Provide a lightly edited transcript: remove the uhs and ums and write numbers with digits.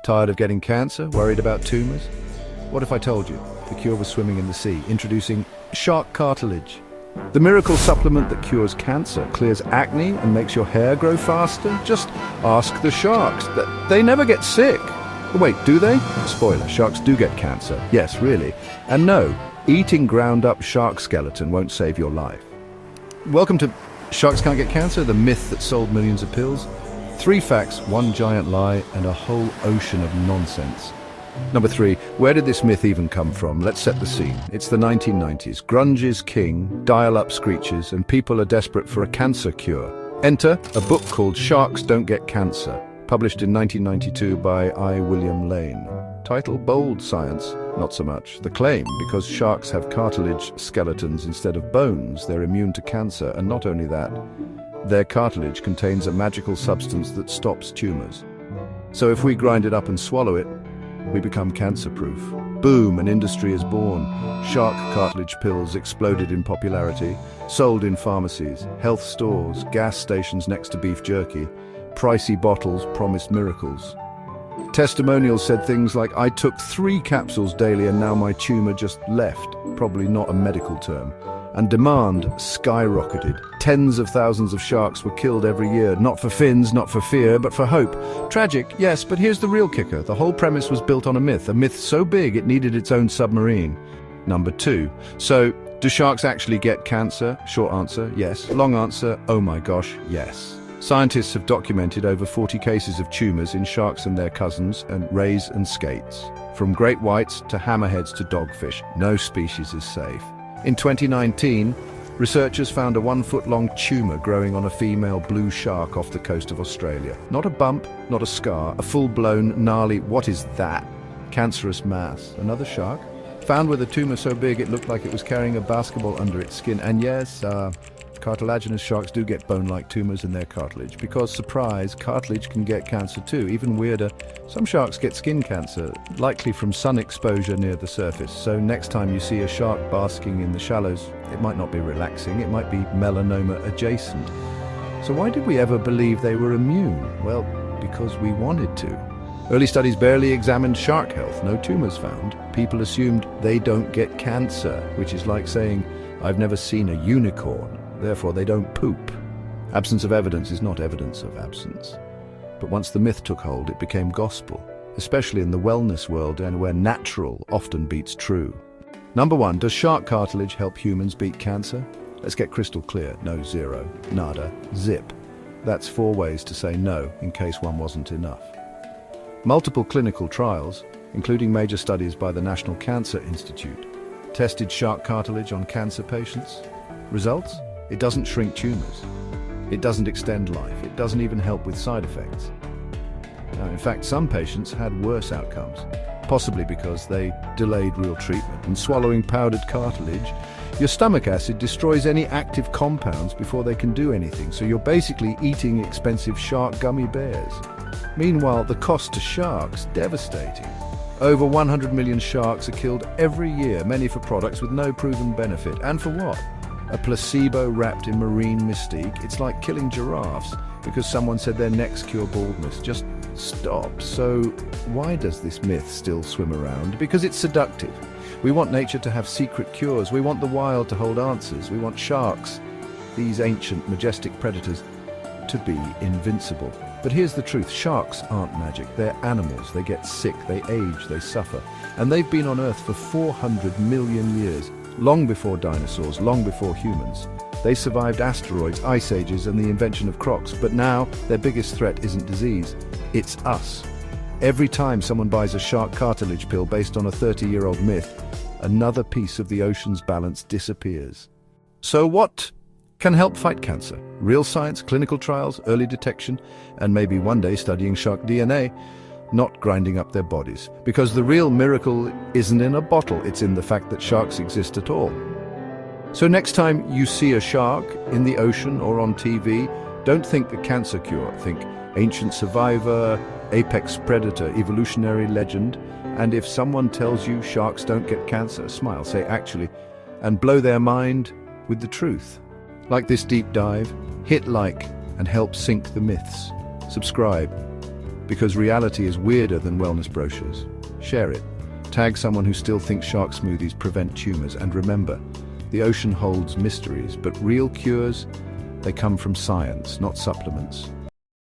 Tired of getting cancer? Worried about tumors? What if I told you the cure was swimming in the sea? Introducing shark cartilage. The miracle supplement that cures cancer, clears acne and makes your hair grow faster? Just ask the sharks. They never get sick. Wait, do they? Spoiler, sharks do get cancer. Yes, really. And no, eating ground up shark skeleton won't save your life. Welcome to Sharks Can't Get Cancer, the myth that sold millions of pills. 3 facts, 1 giant lie, and a whole ocean of nonsense. Number 3, where did this myth even come from? Let's set the scene. It's the 1990s. Grunge is king, dial-up screeches, and people are desperate for a cancer cure. Enter a book called Sharks Don't Get Cancer, published in 1992 by I. William Lane. Title, bold science, not so much. The claim, because sharks have cartilage skeletons instead of bones, they're immune to cancer, and not only that, their cartilage contains a magical substance that stops tumors. So if we grind it up and swallow it, we become cancer-proof. Boom, an industry is born. Shark cartilage pills exploded in popularity, sold in pharmacies, health stores, gas stations next to beef jerky. Pricey bottles promised miracles. Testimonials said things like, I took 3 capsules daily and now my tumor just left. Probably not a medical term. And demand skyrocketed. Tens of thousands of sharks were killed every year, not for fins, not for fear, but for hope. Tragic, yes, but here's the real kicker. The whole premise was built on a myth so big it needed its own submarine. Number 2. So, do sharks actually get cancer? Short answer, yes. Long answer, oh my gosh, yes. Scientists have documented over 40 cases of tumors in sharks and their cousins, and rays and skates. From great whites to hammerheads to dogfish, no species is safe. In 2019, researchers found a 1-foot-long tumor growing on a female blue shark off the coast of Australia. Not a bump, not a scar, a full-blown, gnarly, what is that? Cancerous mass. Another shark? Found with a tumor so big it looked like it was carrying a basketball under its skin. And yes, cartilaginous sharks do get bone-like tumors in their cartilage because, surprise, cartilage can get cancer too. Even weirder, some sharks get skin cancer, likely from sun exposure near the surface. So next time you see a shark basking in the shallows, it might not be relaxing, it might be melanoma adjacent. So why did we ever believe they were immune? Well, because we wanted to. Early studies barely examined shark health, no tumors found. People assumed they don't get cancer, which is like saying, I've never seen a unicorn. Therefore, they don't poop. Absence of evidence is not evidence of absence. But once the myth took hold, it became gospel, especially in the wellness world and where natural often beats true. Number 1, does shark cartilage help humans beat cancer? Let's get crystal clear. No, zero, nada, zip. That's 4 ways to say no, in case one wasn't enough. Multiple clinical trials, including major studies by the National Cancer Institute, tested shark cartilage on cancer patients. Results? It doesn't shrink tumors. It doesn't extend life. It doesn't even help with side effects. Now, in fact, some patients had worse outcomes, possibly because they delayed real treatment. And swallowing powdered cartilage, your stomach acid destroys any active compounds before they can do anything, so you're basically eating expensive shark gummy bears. Meanwhile, the cost to sharks, devastating. Over 100 million sharks are killed every year, many for products with no proven benefit. And for what? A placebo wrapped in marine mystique. It's like killing giraffes because someone said their necks cure baldness. Just stop. So why does this myth still swim around? Because it's seductive. We want nature to have secret cures. We want the wild to hold answers. We want sharks, these ancient, majestic predators, to be invincible. But here's the truth. Sharks aren't magic. They're animals. They get sick, they age, they suffer. And they've been on Earth for 400 million years. Long before dinosaurs, long before humans. They survived asteroids, ice ages, and the invention of crocs, but now their biggest threat isn't disease, it's us. Every time someone buys a shark cartilage pill based on a 30-year-old myth, another piece of the ocean's balance disappears. So what can help fight cancer? Real science, clinical trials, early detection, and maybe one day studying shark DNA. Not grinding up their bodies. Because the real miracle isn't in a bottle, it's in the fact that sharks exist at all. So next time you see a shark in the ocean or on TV, don't think the cancer cure. Think ancient survivor, apex predator, evolutionary legend. And if someone tells you sharks don't get cancer, smile, say actually, and blow their mind with the truth. Like this deep dive, hit like and help sink the myths. Subscribe. because reality is weirder than wellness brochures. Share it. Tag someone who still thinks shark smoothies prevent tumors. And remember, the ocean holds mysteries, but real cures, they come from science, not supplements.